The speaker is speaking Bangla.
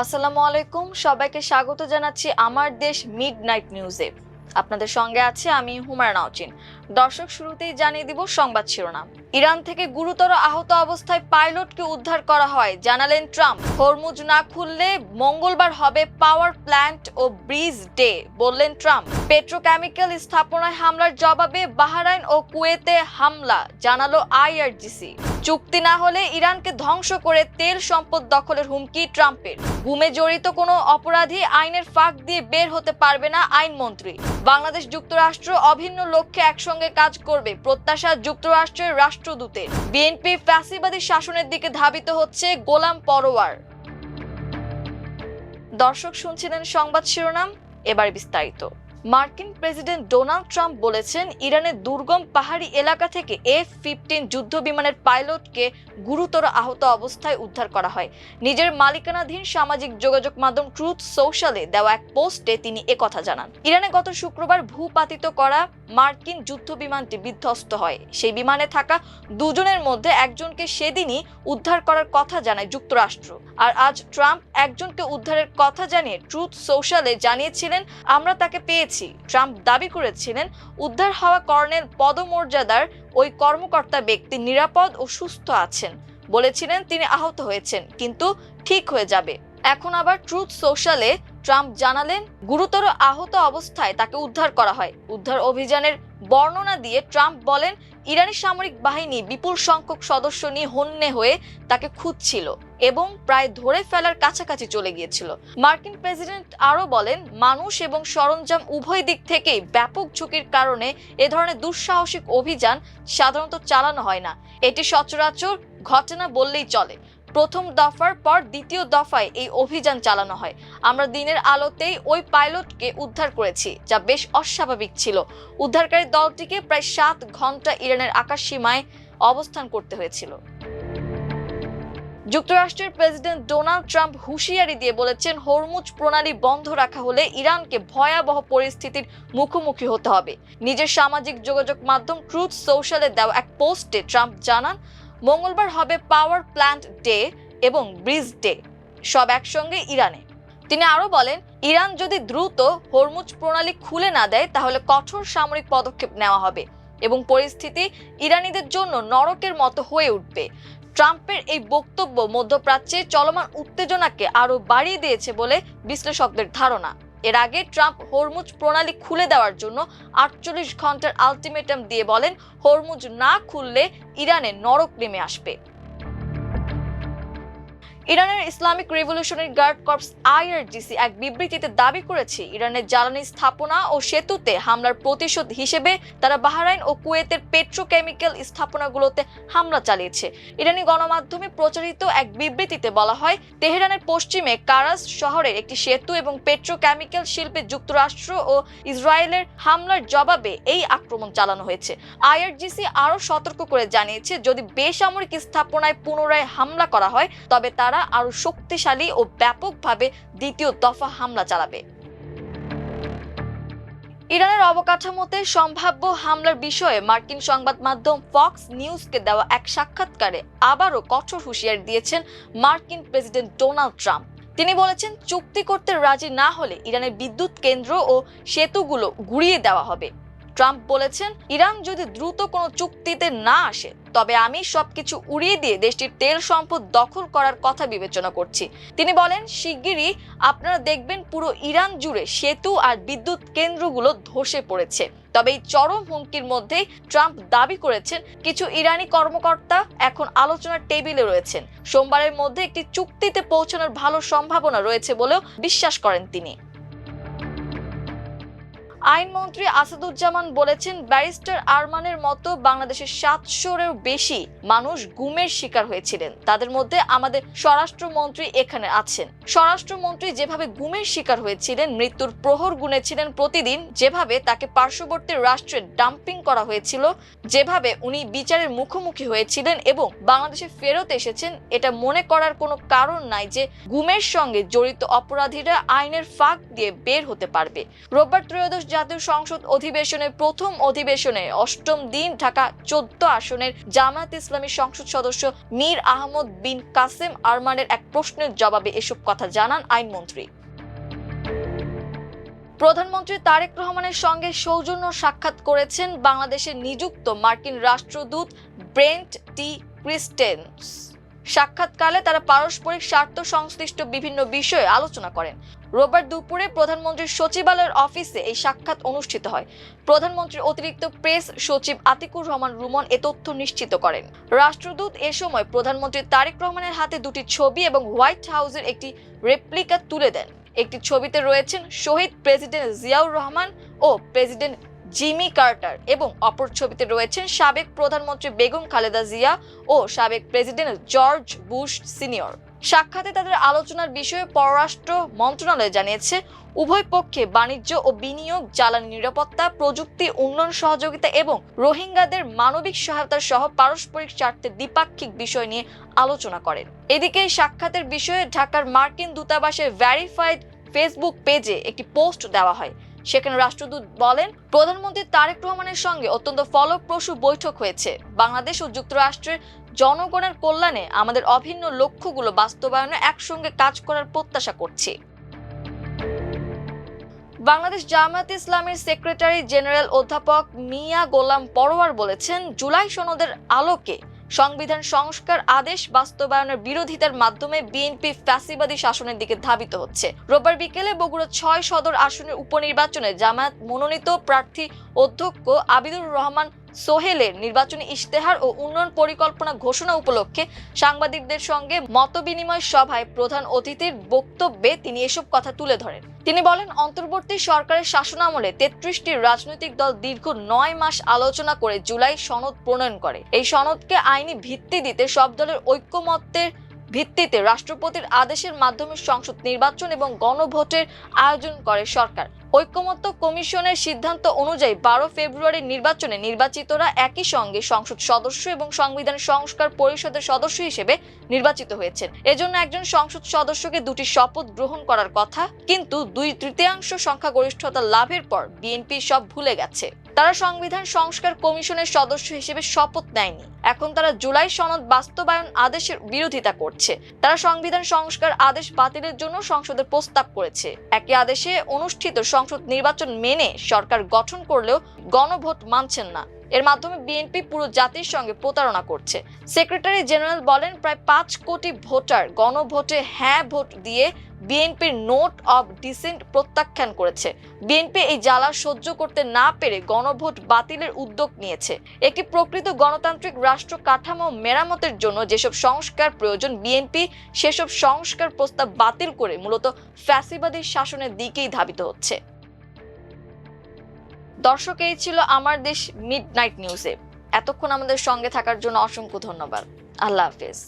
আসসালামু আলাইকুম, সবাইকে স্বাগত জানাচ্ছি আমার দেশ মিডনাইট নিউজে। আপনাদের সঙ্গে আছে আমি হুমায়রা নাওচিন। দর্শক, শুরুতেই জানিয়ে দিব সংবাদ শিরোনাম। ইরান থেকে গুরুতর আহত অবস্থায় পাইলটকে উদ্ধার করা হয়, জানালেন ট্রাম্প। হরমুজ না খুললে মঙ্গলবার হবে পাওয়ার প্ল্যান্ট ও ব্রিজ ডে, বললেন ট্রাম্প। পেট্রোকেমিক্যাল স্থাপনায় হামলার জবাবে বাহরাইন ও কুয়েতে হামলা, জানালো আইআরজিসি। চুক্তি না হলে ইরানকে ধ্বংস করে তেল সম্পদ দখলের হুমকি ট্রাম্পের। গুমে জড়িত কোনো অপরাধী আইনের ফাঁক দিয়ে বের হতে পারবে না, আইনমন্ত্রী। বাংলাদেশ যুক্তরাষ্ট্র অভিন্ন লক্ষ্যে একসঙ্গে কাজ করবে, প্রত্যাশা যুক্তরাষ্ট্রের রাষ্ট্রদূতের। বিএনপি ফ্যাসিবাদী শাসনের দিকে ধাবিত হচ্ছে, গোলাম পরোয়ার। দর্শক, শুনছিলেন সংবাদ শিরোনাম, এবার বিস্তারিত। মার্কিন প্রেসিডেন্ট ডোনাল্ড ট্রাম্প বলেছেন, ইরানের দুর্গম পাহাড়ি এলাকা থেকে F-15 যুদ্ধ বিমানের পাইলটকে গুরুতর আহত অবস্থায় উদ্ধার করা হয়। নিজের মালিকানাধীন সামাজিক যোগাযোগ মাধ্যম ট্রুথ সোশ্যালে দেওয়া এক পোস্টে তিনি একথা জানান। ইরানে গত শুক্রবার ভূপাতিত করা মার্কিন যুদ্ধ বিমানটি বিধ্বস্ত হয়। সেই বিমানে থাকা দুজনের মধ্যে একজনকে সেদিনই উদ্ধার করার কথা জানায় যুক্তরাষ্ট্র। আর আজ ট্রাম্প একজনকে উদ্ধারের কথা জানিয়ে ট্রুথ সোশ্যালে জানিয়েছিলেন, আমরা তাকে পেয়েছি। ট্রাম্প দাবি করেছিলেন, উদ্ধার হওয়া কর্নেল পদমর্যাদার ওই কর্মকর্তা ব্যক্তি নিরাপদ ও সুস্থ আছেন। বলেছিলেন তিনি আহত হয়েছেন, কিন্তু ঠিক হয়ে যাবে। এখন আবার ট্রুথ সোশ্যালে ট্রাম্প জানালেন, গুরুতর আহত অবস্থায় তাকে উদ্ধার করা হয়। উদ্ধার অভিযানের বর্ণনা দিয়ে ট্রাম্প বলেন, ইরানি সামরিক বাহিনী বিপুল সংখ্যক সদস্য নিয়ে হন্যে হয়ে তাকে খুঁজছিল এবং প্রায় ধরে ফেলার কাছাকাছি চলে গিয়েছিল। মার্কিন প্রেসিডেন্ট আরও বলেন, মানুষ এবং সরঞ্জাম উভয় দিক থেকেই ব্যাপক ঝুঁকির কারণে এ ধরনের দুঃসাহসিক অভিযান সাধারণত চালানো হয় না। এটি সচরাচর ঘটে না বললেই চলে। প্রথম দফার পর দ্বিতীয় দফায় এই অভিযান চালানো হয়। আমরা দিনের আলোতেই ওই পাইলটকে উদ্ধার করেছি, যা বেশ অস্বাভাবিক ছিল। উদ্ধারকারী দলটিকে প্রায় 7 ঘন্টা ইরানের আকাশসীমায় অবস্থান করতে হয়েছিল। যুক্তরাষ্ট্রের প্রেসিডেন্ট ডোনাল্ড ট্রাম্প হুঁশিয়ারি দিয়ে বলেছেন, হরমুজ প্রণালী বন্ধ রাখা হলে ইরানকে ভয়াবহ পরিস্থিতির মুখোমুখি হতে হবে। নিজের সামাজিক যোগাযোগ মাধ্যম ট্রুথ সোশ্যালে দেওয়া এক পোস্টে ট্রাম্প জানান, মঙ্গলবার হবে পাওয়ার প্ল্যান্ট ডে এবং ব্রিজ ডে, সব একসঙ্গে ইরানে। তিনি আরো বলেন, ইরান যদি দ্রুত হরমুজ প্রণালী খুলে না দেয় তাহলে কঠোর সামরিক পদক্ষেপ নেওয়া হবে এবং পরিস্থিতি ইরানিদের জন্য নরকের মতো হয়ে উঠবে। ট্রাম্পের এই বক্তব্য মধ্যপ্রাচ্যে চলমান উত্তেজনাকে আরো বাড়িয়ে দিয়েছে বলে বিশ্লেষকদের ধারণা। এর আগে ট্রাম্প হরমুজ প্রণালী খুলে দেওয়ার জন্য 48 ঘন্টার আলটিমেটাম দিয়ে বলেন, হরমুজ না খুললে ইরানে নরক নেমে আসবে। ইরানের Islamic revolutionary guard corps IRGC এক বিবৃতিতে দাবি করেছে, ইরানের জ্বালানি স্থাপনা ও সেতুতে হামলার প্রতিশোধ হিসেবে তারা বাহরাইন ও কুয়েতের পেট্রোকেমিক্যাল স্থাপনাগুলোতে হামলা চালিয়েছে। ইরানি গণমাধ্যমে প্রচারিত এক বিবৃতিতে বলা হয়, তেহরানের পশ্চিমে কারাস শহরের একটি সেতু এবং পেট্রোকেমিক্যাল শিল্পে যুক্তরাষ্ট্র ও ইসরায়েলের হামলার জবাবে এই আক্রমণ চালানো হয়েছে। আইআরজিসি আরও সতর্ক করে জানিয়েছে, যদি বেসামরিক স্থাপনায় পুনরায় হামলা করা হয় তবে তারা আরো শক্তিশালী ও ব্যাপকভাবে দ্বিতীয় দফা হামলা চালাবে। ইরানের অবকাঠামোতে সম্ভাব্য হামলার বিষয়ে মার্কিন সংবাদ মাধ্যম ফক্স নিউজকে দেওয়া এক সাক্ষাৎকারে আবারও কঠোর হুঁশিয়ারি দিয়েছেন মার্কিন প্রেসিডেন্ট ডোনাল্ড ট্রাম্প। তিনি বলেছেন, চুক্তি করতে রাজি না হলে ইরানের বিদ্যুৎ কেন্দ্র ও সেতুগুলো গুঁড়িয়ে দেওয়া হবে। ট্রাম্প বলেছেন, ইরান যদি দ্রুত কোনো চুক্তিতে না আসে তবে আমি সবকিছু উড়িয়ে দিয়ে দেশটির তেল সম্পদ দখল করার কথা বিবেচনা করছি। তিনি বলেন, শিগগিরই আপনারা দেখবেন পুরো ইরান জুড়ে সেতু আর বিদ্যুৎ কেন্দ্রগুলো ধসে পড়েছে। তবে এই চরম হুমকির মধ্যেই ট্রাম্প দাবি করেছেন, কিছু ইরানি কর্মকর্তা এখন আলোচনার টেবিলে রয়েছেন। সোমবারের মধ্যে একটি চুক্তিতে পৌঁছানোর ভালো সম্ভাবনা রয়েছে বলেও বিশ্বাস করেন তিনি। আইনমন্ত্রী আসাদুজ্জামান বলেছেন, ব্যারিস্টার আরমানের মতো বাংলাদেশের 700-এরও বেশি মানুষ গুমের শিকার হয়েছিলেন। তাদের মধ্যে আমাদের স্বরাষ্ট্রমন্ত্রী এখানে আছেন। স্বরাষ্ট্রমন্ত্রী যেভাবে গুমের শিকার হয়েছিলেন, মৃত্যুর প্রহর গুনেছিলেন প্রতিদিন, যেভাবে তাকে পার্শ্ববর্তী রাষ্ট্রে ডাম্পিং করা হয়েছিল, যেভাবে উনি বিচারের মুখোমুখি হয়েছিলেন এবং বাংলাদেশে ফেরত এসেছেন, এটা মনে করার কোনো কারণ নাই যে গুমের সঙ্গে জড়িত অপরাধীরা আইনের ফাঁক দিয়ে বের হতে পারবে। রোববার ত্রয়োদশ জাতীয় সংসদ অধিবেশনের প্রথম অধিবেশনে অষ্টম দিন ঢাকা 14 আসনের জামায়াত ইসলামী সংসদ সদস্য মীর আহমদ বিন কাসেম আরমানের এক প্রশ্নের জবাবে এসব কথা জানান আইনমন্ত্রী। প্রধানমন্ত্রী তারেক রহমানের সঙ্গে সৌজন্য সাক্ষাৎ করেছেন বাংলাদেশে নিযুক্ত মার্কিন রাষ্ট্রদূত ব্রেন্ট টি ক্রিস্টেন্স। সাক্ষাৎকালে তারা পারস্পরিক স্বার্থ সংশ্লিষ্ট বিভিন্ন বিষয়ে আলোচনা করেন। রোববার দুপুরে প্রধানমন্ত্রীর সচিবালয়ের অফিসে এই সাক্ষাৎ অনুষ্ঠিত হয়। প্রধানমন্ত্রীর অতিরিক্ত প্রেস সচিব আতিকুর রহমান রুমন এ তথ্য নিশ্চিত করেন। রাষ্ট্রদূত এ সময় প্রধানমন্ত্রী তারেক রহমানের হাতে দুটি ছবি এবং হোয়াইট হাউসের একটি রেপ্লিকা তুলে দেন। একটি ছবিতে রয়েছেন শহীদ প্রেসিডেন্ট জিয়াউর রহমান ও প্রেসিডেন্ট জিমি কার্টার এবং অপর ছবিতে রয়েছেন সাবেক প্রধানমন্ত্রী বেগম খালেদা জিয়া ও সাবেক প্রেসিডেন্ট জর্জ বুশ সিনিয়র। সাক্ষাতে তাদের আলোচনার বিষয়ে পররাষ্ট্র মন্ত্রণালয় জানিয়েছে, উভয় পক্ষে বাণিজ্য ও বিনিয়োগ, জ্বালানি নিরাপত্তা, প্রযুক্তি উন্নয়ন সহযোগিতা এবং রোহিঙ্গাদের মানবিক সহায়তা সহ পারস্পরিক স্বার্থে দ্বিপাক্ষিক বিষয় নিয়ে আলোচনা করেন। এদিকে সাক্ষাতের বিষয়ে ঢাকার মার্কিন দূতাবাসের ভেরিফাইড ফেসবুক পেজে একটি পোস্ট দেওয়া হয়। সেখানে রাষ্ট্রদূত বলেন, প্রধানমন্ত্রী তারেক রহমানের সঙ্গে অত্যন্ত ফলপ্রসূ বৈঠক হয়েছে। বাংলাদেশ ও যুক্তরাষ্ট্রের জনগণের কল্যাণে আমাদের অভিন্ন লক্ষ্যগুলো বাস্তবায়নে একসঙ্গে কাজ করার প্রত্যাশা করছি। বাংলাদেশ জামায়াত ইসলামীর সেক্রেটারি জেনারেল অধ্যাপক মিয়া গোলাম পরোয়ার বলেছেন, জুলাই সনদের আলোকে সংবিধান সংস্কার আদেশ বাস্তবায়নের বিরোধিতার মাধ্যমে বিএনপি ফ্যাসিবাদী শাসনের দিকে ধাবিত হচ্ছে। রোববার বিকেলে বগুড়া 6 সদর আসনের উপনির্বাচনে জামায়াত মনোনীত প্রার্থী অধ্যক্ষ আবিদুর রহমান সোহেলের নির্বাচনী ইশতেহার ও উন্নয়ন পরিকল্পনা ঘোষণা উপলক্ষে সাংবাদিকদের সঙ্গে মতবিনিময় সভায় প্রধান অতিথির বক্তব্যে তিনি এসব কথা তুলে ধরেন। তিনি বলেন, অন্তর্বর্তী সরকারের শাসনামলে 33টি রাজনৈতিক দল দীর্ঘ 9 মাস আলোচনা করে জুলাই সনদ প্রণয়ন করে। এই সনদকে আইনি ভিত্তি দিতে সব দলের ঐক্যমত্যের ভিত্তিতে রাষ্ট্রপতির আদেশের মাধ্যমে সংসদ নির্বাচন এবং গণভোটের আয়োজন করে সরকার। ঐক্যমত্য কমিশনের সিদ্ধান্ত অনুযায়ী 12 ফেব্রুয়ারির নির্বাচনে নির্বাচিতরা একই সঙ্গে সংসদ সদস্য এবং সংবিধান সংস্কার পরিষদের সদস্য হিসেবে নির্বাচিত হয়েছেন। এজন্য একজন সংসদ সদস্যকে দুটি শপথ গ্রহণ করার কথা, কিন্তু 2/3 সংখ্যাগরিষ্ঠতা লাভের পর বিএনপি সব ভুলে গেছে। তারা সংবিধান সংস্কার কমিশনের সদস্য হিসেবে শপথ নেয়নি। এখন তারা জুলাই সনদ বাস্তবায়ন আদেশের বিরোধিতা করছে। তারা সংবিধান সংস্কার আদেশ বাতিলের জন্য সংসদের প্রস্তাব করেছে। একই আদেশে অনুষ্ঠিত সংসদ নির্বাচন মেনে সরকার গঠন করলেও গণভোট মানছেন না। এর মাধ্যমে বিএনপি পুরো জাতির সঙ্গে প্রতারণা করছে। সেক্রেটারি জেনারেল বলেন, প্রায় 5 কোটি ভোটার গণভোটে হ্যাঁ ভোট দিয়ে বিএনপির নোট অব ডিসেন্ট প্রত্যাখ্যান করেছে। বিএনপি এই জ্বালা সহ্য করতে না পেরে গণভোট বাতিলের উদ্যোগ নিয়েছে। একটি প্রকৃত গণতান্ত্রিক রাষ্ট্র কাঠামো মেরামতের জন্য যেসব সংস্কার প্রয়োজন, বিএনপি সেসব সংস্কার প্রস্তাব বাতিল করে মূলত ফ্যাসিবাদী শাসনের দিকেই ধাবিত হচ্ছে। দর্শক, এই ছিল আমার দেশ মিডনাইট নিউজে। এতক্ষণ আমাদের সঙ্গে থাকার জন্য অসংখ্য ধন্যবাদ। আল্লাহ হাফেজ।